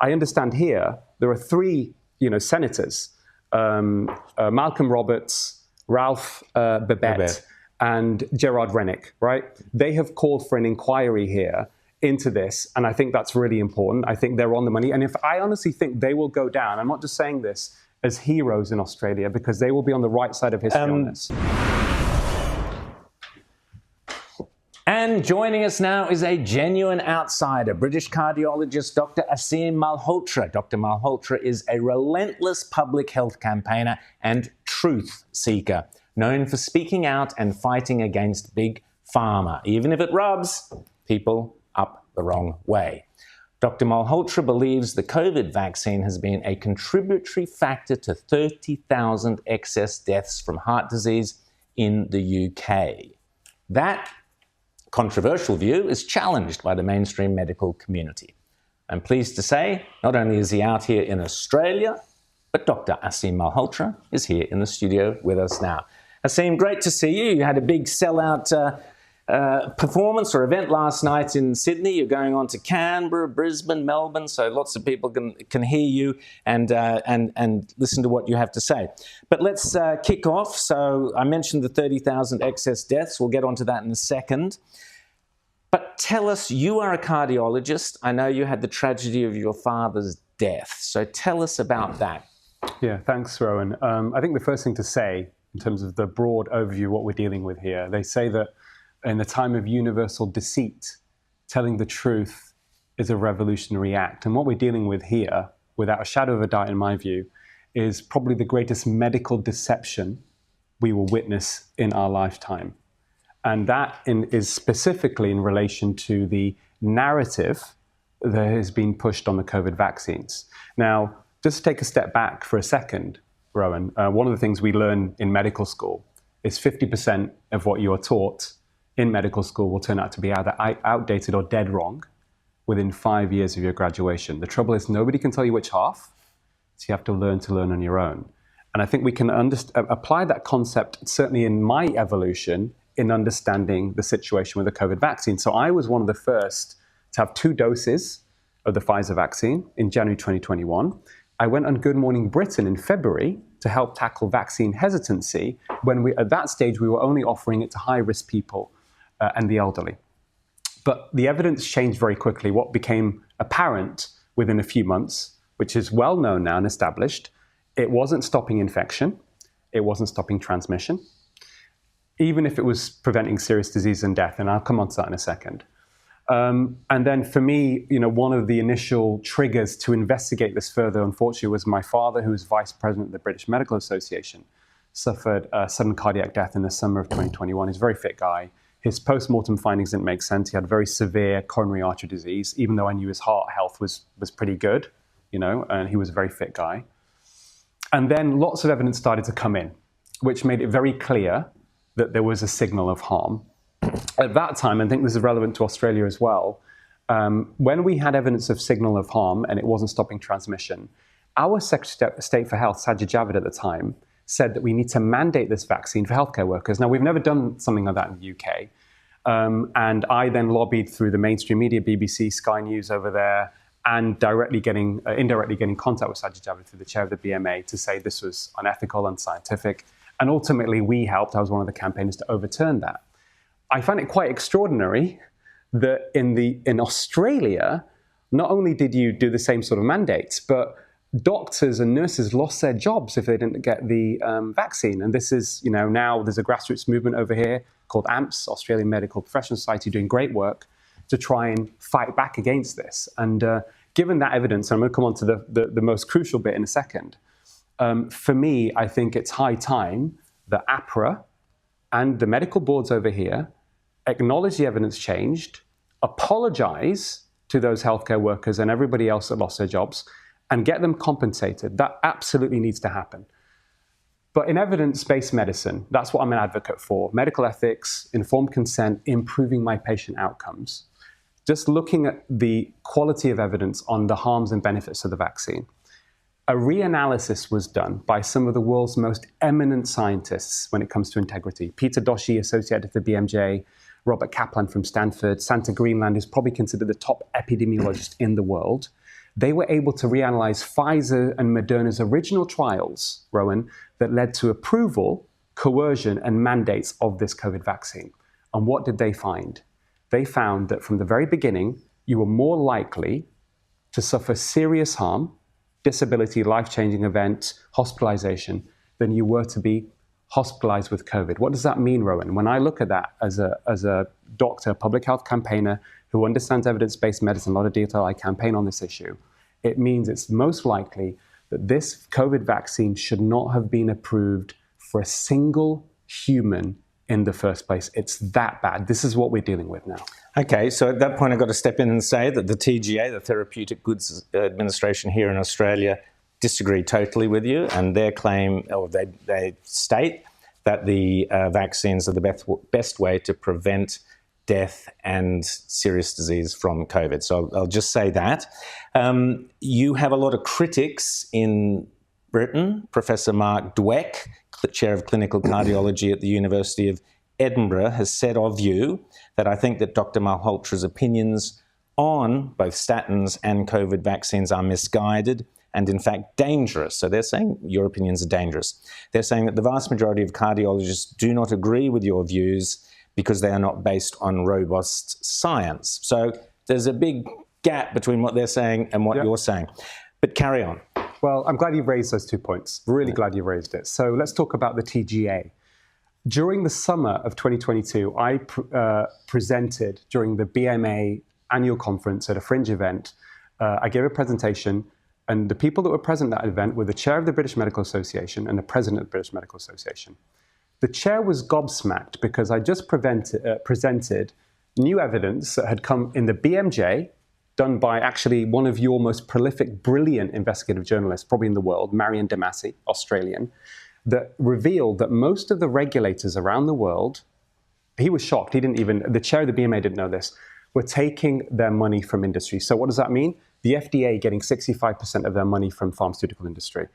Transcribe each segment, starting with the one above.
I understand here there are three, senators, Malcolm Roberts, Ralph Babette, and Gerard Rennick, right? They have called for an inquiry here into this, and I think that's really important. I think they're on the money, and if I honestly think they will go down, I'm not just saying this as heroes in Australia, because they will be on the right side of history on this. And joining us now is a genuine outsider, British cardiologist Dr. Aseem Malhotra. Dr. Malhotra is a relentless public health campaigner and truth seeker, known for speaking out and fighting against big pharma, even if it rubs people up the wrong way. Dr. Malhotra believes the COVID vaccine has been a contributory factor to 30,000 excess deaths from heart disease in the UK. That controversial view is challenged by the mainstream medical community. I'm pleased to say, not only is he out here in Australia, but Dr. Aseem Malhotra is here in the studio with us now. Aseem, great to see you. You had a big sellout performance or event last night in Sydney. You're going on to Canberra, Brisbane, Melbourne, so lots of people can hear you and listen to what you have to say. But let's kick off. So I mentioned the 30,000 excess deaths. We'll get onto that in a second. But tell us, you are a cardiologist. I know you had the tragedy of your father's death. So tell us about that. Yeah, thanks, Rowan. I think the first thing to say, in terms of the broad overview of what we're dealing with here, they say that in the time of universal deceit, telling the truth is a revolutionary act. And what we're dealing with here, without a shadow of a doubt in my view, is probably the greatest medical deception we will witness in our lifetime. And that is specifically in relation to the narrative that has been pushed on the COVID vaccines. Now, just take a step back for a second, Rowan. One of the things we learn in medical school is 50% of what you are taught in medical school will turn out to be either outdated or dead wrong within 5 years of your graduation. The trouble is nobody can tell you which half, so you have to learn on your own. And I think we can apply that concept, certainly in my evolution, in understanding the situation with the COVID vaccine. So I was one of the first to have 2 doses of the Pfizer vaccine in January 2021. I went on Good Morning Britain in February to help tackle vaccine hesitancy when at that stage, we were only offering it to high-risk people and the elderly. But the evidence changed very quickly. What became apparent within a few months, which is well known now and established, it wasn't stopping infection, it wasn't stopping transmission, even if it was preventing serious disease and death, and I'll come on to that in a second. And then for me, one of the initial triggers to investigate this further, unfortunately, was my father, who was vice president of the British Medical Association, suffered a sudden cardiac death in the summer of 2021. He's a very fit guy. His post-mortem findings didn't make sense. He had very severe coronary artery disease, even though I knew his heart health was pretty good, and he was a very fit guy. And then lots of evidence started to come in, which made it very clear that there was a signal of harm. At that time, and I think this is relevant to Australia as well, when we had evidence of signal of harm and it wasn't stopping transmission, our Secretary of State for Health, Sajid Javid at the time, said that we need to mandate this vaccine for healthcare workers. Now, we've never done something like that in the UK. And I then lobbied through the mainstream media, BBC, Sky News over there, and indirectly getting contact with Sajid Javid through the chair of the BMA to say this was unethical, unscientific. And ultimately, we helped. I was one of the campaigners to overturn that. I find it quite extraordinary that in Australia, not only did you do the same sort of mandates, but doctors and nurses lost their jobs if they didn't get the vaccine. And this is, now there's a grassroots movement over here called AMPS, Australian Medical Professional Society, doing great work to try and fight back against this. And given that evidence, and I'm going to come on to the most crucial bit in a second, for me, I think it's high time that APRA and the medical boards over here acknowledge the evidence changed, apologize to those healthcare workers and everybody else that lost their jobs, and get them compensated. That absolutely needs to happen. But in evidence-based medicine, that's what I'm an advocate for. Medical ethics, informed consent, improving my patient outcomes. Just looking at the quality of evidence on the harms and benefits of the vaccine. A reanalysis was done by some of the world's most eminent scientists when it comes to integrity. Peter Doshi, associate at the BMJ, Robert Kaplan from Stanford, Santa Greenland is probably considered the top epidemiologist in the world. they were able to reanalyze Pfizer and Moderna's original trials, Rowan, that led to approval, coercion, and mandates of this COVID vaccine. And what did they find? They found that from the very beginning, you were more likely to suffer serious harm, disability, life-changing event, hospitalization, than you were to be hospitalized with COVID. What does that mean, Rowan? When I look at that as a doctor, public health campaigner who understands evidence-based medicine, a lot of detail, I campaign on this issue, it means it's most likely that this COVID vaccine should not have been approved for a single human in the first place. It's that bad. This is what we're dealing with now. Okay, so at that point I've got to step in and say that the TGA, the Therapeutic Goods Administration here in Australia, disagree totally with you, and their claim, or they state that the vaccines are the best way to prevent death and serious disease from COVID. So I'll just say that. You have a lot of critics in Britain. Professor Mark Dweck, Chair of Clinical Cardiology at the University of Edinburgh, has said of you that I think that Dr. Malhotra's opinions on both statins and COVID vaccines are misguided and in fact dangerous. So they're saying your opinions are dangerous. They're saying that the vast majority of cardiologists do not agree with your views because they are not based on robust science. So there's a big gap between what they're saying and what you're saying. But carry on. Well, I'm glad you've raised those 2 points. Really glad you raised it. So let's talk about the TGA. During the summer of 2022, I presented during the BMA annual conference at a fringe event. I gave a presentation, and the people that were present at that event were the chair of the British Medical Association and the president of the British Medical Association. The chair was gobsmacked because I just presented new evidence that had come in the BMJ, done by actually one of your most prolific, brilliant investigative journalists, probably in the world, Marion Damasi, Australian, that revealed that most of the regulators around the world, he was shocked, the chair of the BMA didn't know this, were taking their money from industry. So what does that mean? The FDA getting 65% of their money from pharmaceutical industry.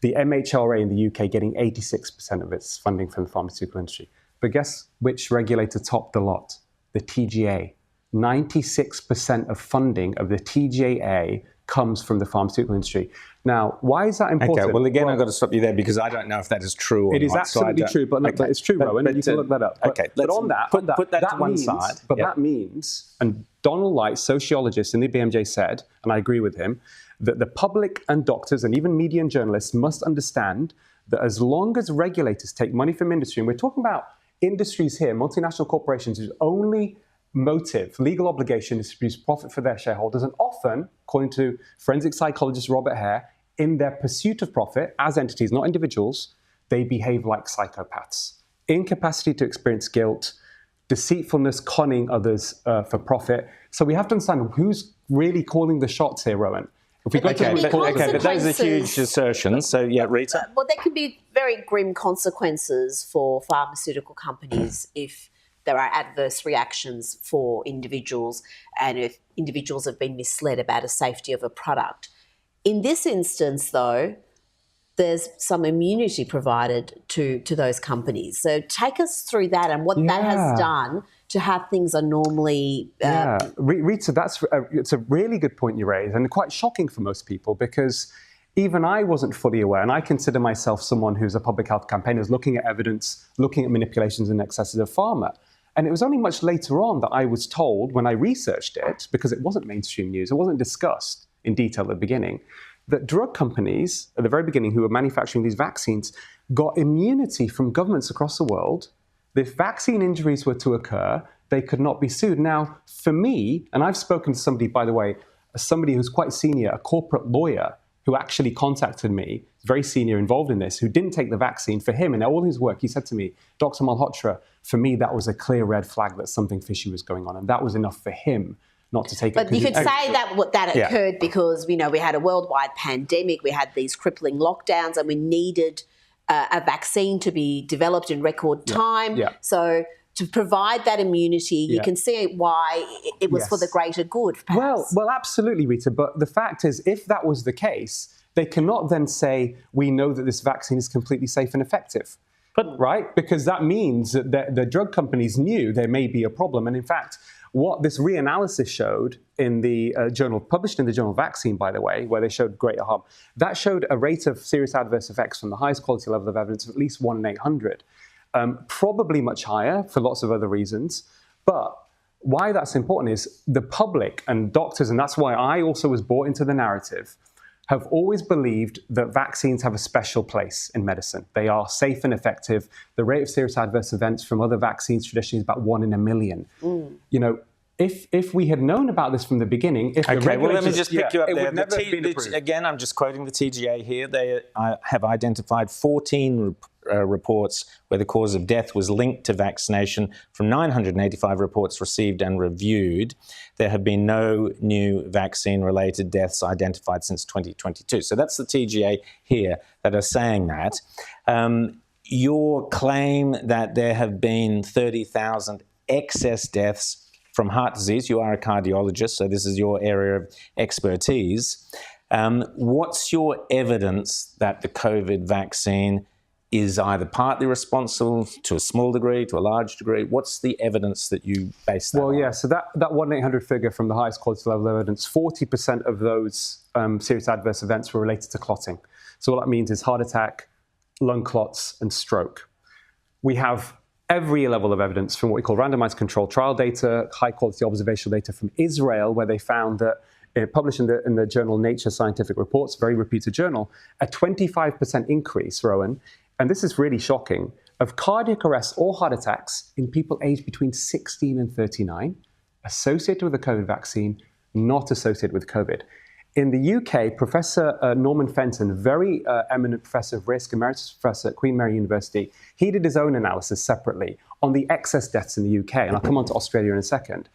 The MHRA in the UK getting 86% of its funding from the pharmaceutical industry. But guess which regulator topped the lot? The TGA. 96% of funding of the TGA comes from the pharmaceutical industry. Now, why is that important? Okay, well, again, I've got to stop you there because I don't know if that is true or not. It is absolutely true, but it's true, Rowan, and you can look that up. Okay, but on that, put that to one side. But that means, and Donald Light, sociologist in the BMJ said, and I agree with him, that the public and doctors and even media and journalists must understand that as long as regulators take money from industry, and we're talking about industries here, multinational corporations whose only motive, legal obligation is to produce profit for their shareholders, and often, according to forensic psychologist Robert Hare, in their pursuit of profit as entities, not individuals, they behave like psychopaths. Incapacity to experience guilt, deceitfulness, conning others for profit. So we have to understand who's really calling the shots here, Rowan. If we go but those are huge assertions. So, yeah, Rita? Well, there can be very grim consequences for pharmaceutical companies if there are adverse reactions for individuals and if individuals have been misled about the safety of a product. In this instance, though, there's some immunity provided to those companies. So take us through that and what that has done to how things are normally... Rita, it's a really good point you raise, and quite shocking for most people because even I wasn't fully aware, and I consider myself someone who's a public health campaigner, who's looking at evidence, looking at manipulations and excesses of pharma. And it was only much later on that I was told, when I researched it, because it wasn't mainstream news, it wasn't discussed in detail at the beginning, that drug companies, at the very beginning, who were manufacturing these vaccines, got immunity from governments across the world. If vaccine injuries were to occur, they could not be sued. Now, for me, and I've spoken to somebody, by the way, somebody who's quite senior, a corporate lawyer, who actually contacted me, very senior, involved in this, who didn't take the vaccine. For him and all his work, he said to me, Dr. Malhotra, for me, that was a clear red flag that something fishy was going on. And that was enough for him not to take it. But you could say that occurred because, we had a worldwide pandemic, we had these crippling lockdowns, and we needed a vaccine to be developed in record time. So to provide that immunity, you can see why it was for the greater good, perhaps. Well, absolutely, Rita. But the fact is, if that was the case, they cannot then say, we know that this vaccine is completely safe and effective. Right? Because that means that the drug companies knew there may be a problem. And in fact, what this reanalysis showed in the journal, published in the journal Vaccine, by the way, where they showed greater harm, that showed a rate of serious adverse effects from the highest quality level of evidence of at least 1 in 800. Probably much higher for lots of other reasons. But why that's important is the public and doctors, and that's why I also was bought into the narrative, have always believed that vaccines have a special place in medicine. They are safe and effective. The rate of serious adverse events from other vaccines traditionally is about 1 in a million. You know, if we had known about this from the beginning, if the Okay, well, let me regulators- just pick you up it there. would never have been approved. Again, I'm just quoting the TGA here. They have identified 14 reports where the cause of death was linked to vaccination. From 985 reports received and reviewed, there have been no new vaccine-related deaths identified since 2022. So that's the TGA here that are saying that. Your claim that there have been 30,000 excess deaths from heart disease, you are a cardiologist, so this is your area of expertise. What's your evidence that the COVID vaccine is either partly responsible to a small degree, to a large degree? What's the evidence that you base that on? Well, yeah, so that 1-800 figure from the highest quality level of evidence, 40% of those serious adverse events were related to clotting. So what that means is heart attack, lung clots, and stroke. We have every level of evidence from what we call randomized controlled trial data, high-quality observational data from Israel, where they found that, published in the journal Nature Scientific Reports, very reputed journal, a 25% increase, Rowan, and this is really shocking, of cardiac arrests or heart attacks in people aged between 16 and 39, associated with the COVID vaccine, not associated with COVID. In the UK, Professor Norman Fenton, very eminent professor of risk, emeritus professor at Queen Mary University, he did his own analysis separately on the excess deaths in the UK, and I'll come on to Australia in a second.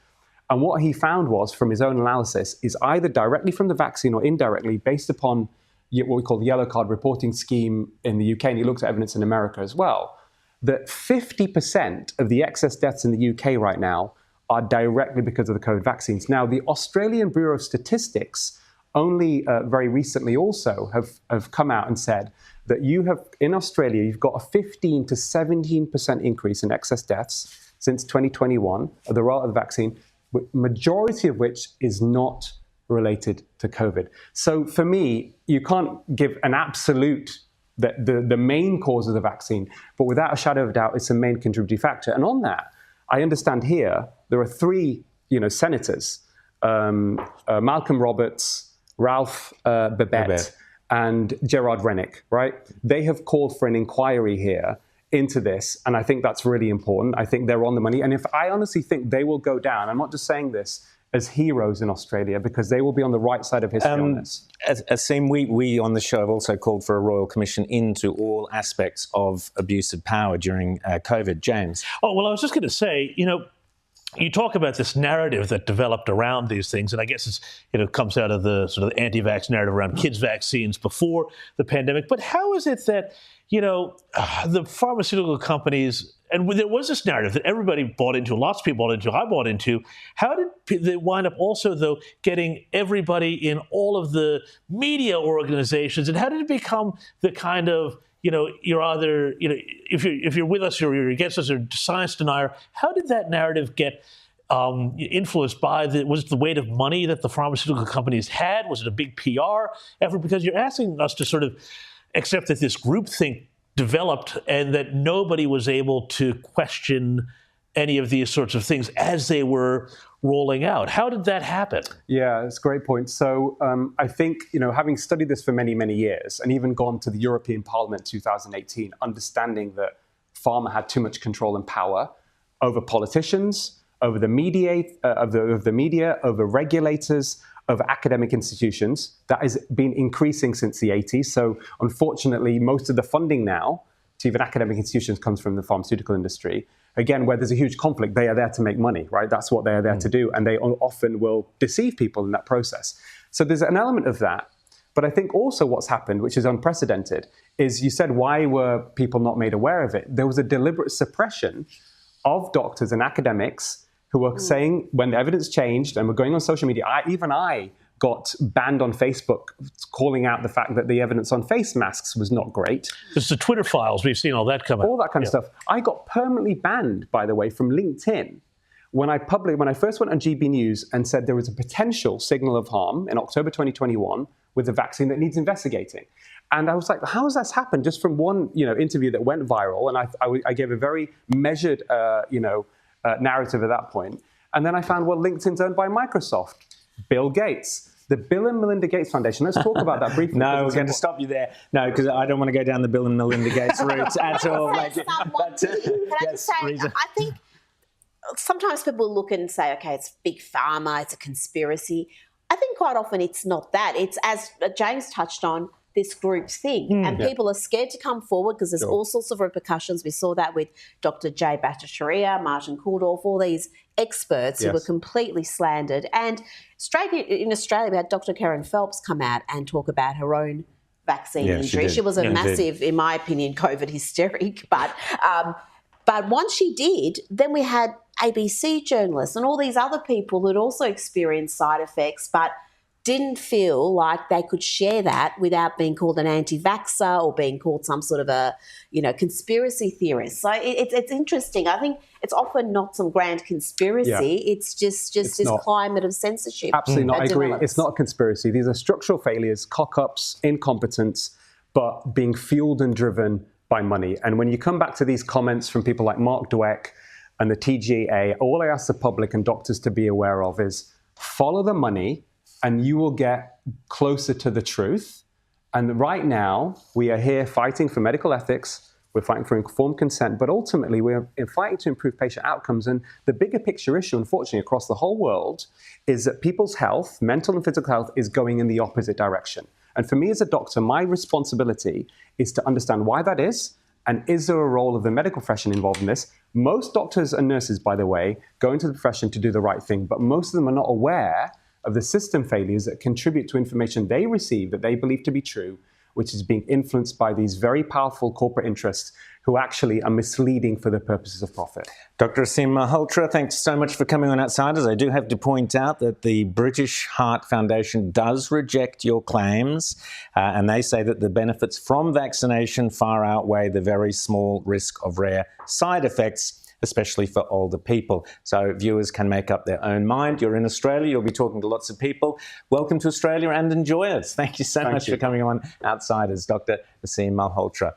And what he found was, from his own analysis, is either directly from the vaccine or indirectly, based upon what we call the yellow card reporting scheme in the UK, and he looks at evidence in America as well, that 50% of the excess deaths in the UK right now are directly because of the COVID vaccines. Now, the Australian Bureau of Statistics only very recently also have come out and said that in Australia, you've got a 15 to 17% increase in excess deaths since 2021 of the rollout of the vaccine, majority of which is not related to COVID. So for me, you can't give an absolute that the main cause of the vaccine, but without a shadow of a doubt, it's a main contributing factor. And on that, I understand here there are 3 senators, Malcolm Roberts, Ralph Babette, and Gerard Rennick, right? They have called for an inquiry here into this, and I think that's really important. I think they're on the money, and if I honestly think they will go down, I'm not just saying this as heroes in Australia, because they will be on the right side of history on this. Aseem, we on the show have also called for a royal commission into all aspects of abuse of power during COVID. James? Oh, well, I was just going to say, you talk about this narrative that developed around these things, and I guess it comes out of the sort of anti-vax narrative around kids' vaccines before the pandemic. But how is it that, the pharmaceutical companies, and there was this narrative that everybody bought into, lots of people bought into, I bought into, how did they wind up also, though, getting everybody in all of the media organizations, and how did it become the kind of, you're either, if you're with us or you're against us or science denier? How did that narrative get influenced by was it the weight of money that the pharmaceutical companies had? Was it a big PR effort? Because you're asking us to sort of accept that this groupthink developed and that nobody was able to question any of these sorts of things as they were rolling out. How did that happen? Yeah, it's a great point. So I think, having studied this for many, many years and even gone to the European Parliament in 2018, understanding that pharma had too much control and power over politicians, over the media, over regulators, over academic institutions, that has been increasing since the 80s. So unfortunately, most of the funding now to even academic institutions comes from the pharmaceutical industry. Again, where there's a huge conflict, they are there to make money, right? That's what they are there to do. And they often will deceive people in that process. So there's an element of that. But I think also what's happened, which is unprecedented, is you said, why were people not made aware of it? There was a deliberate suppression of doctors and academics who were saying, when the evidence changed and were going on social media, I got banned on Facebook, calling out the fact that the evidence on face masks was not great. It's the Twitter files. We've seen all that come out. All that kind of stuff. I got permanently banned, by the way, from LinkedIn when I first went on GB News and said there was a potential signal of harm in October 2021 with a vaccine that needs investigating. And I was like, how has that happened? Just from one interview that went viral, and I gave a very measured narrative at that point. And then I found, well, LinkedIn's owned by Microsoft, Bill Gates, the Bill and Melinda Gates Foundation. Let's talk about that briefly. No, we're going to stop you there. No, because I don't want to go down the Bill and Melinda Gates route at all. Can I just say, I think sometimes people look and say, okay, it's big pharma, it's a conspiracy. I think quite often it's not that. It's, as James touched on, this group thing. And people are scared to come forward because there's all sorts of repercussions. We saw that with Dr. Jay Bhattacharya, Martin Kulldorff, all these experts who were completely slandered. And straight in Australia, we had Dr. Karen Phelps come out and talk about her own vaccine injury. She was a massive, in my opinion, COVID hysteric. But once she did, then we had ABC journalists and all these other people who'd also experienced side effects, but didn't feel like they could share that without being called an anti-vaxxer or being called some sort of a, conspiracy theorist. So it's interesting. I think it's often not some grand conspiracy. Yeah. It's just this climate of censorship. Absolutely not. I agree. It's not a conspiracy. These are structural failures, cock-ups, incompetence, but being fueled and driven by money. And when you come back to these comments from people like Mark Dweck and the TGA, all I ask the public and doctors to be aware of is follow the money, and you will get closer to the truth. And right now, we are here fighting for medical ethics. We're fighting for informed consent, but ultimately we're fighting to improve patient outcomes. And the bigger picture issue, unfortunately, across the whole world is that people's health, mental and physical health, is going in the opposite direction. And for me as a doctor, my responsibility is to understand why that is, and is there a role of the medical profession involved in this? Most doctors and nurses, by the way, go into the profession to do the right thing, but most of them are not aware of the system failures that contribute to information they receive that they believe to be true, which is being influenced by these very powerful corporate interests who actually are misleading for the purposes of profit. Dr. Aseem Malhotra, thanks so much for coming on Outsiders. I do have to point out that the British Heart Foundation does reject your claims, and they say that the benefits from vaccination far outweigh the very small risk of rare side effects, especially for older people. So viewers can make up their own mind. You're in Australia, you'll be talking to lots of people. Welcome to Australia and enjoy it. Thank you so much for coming on Outsiders, Dr. Aseem Malhotra.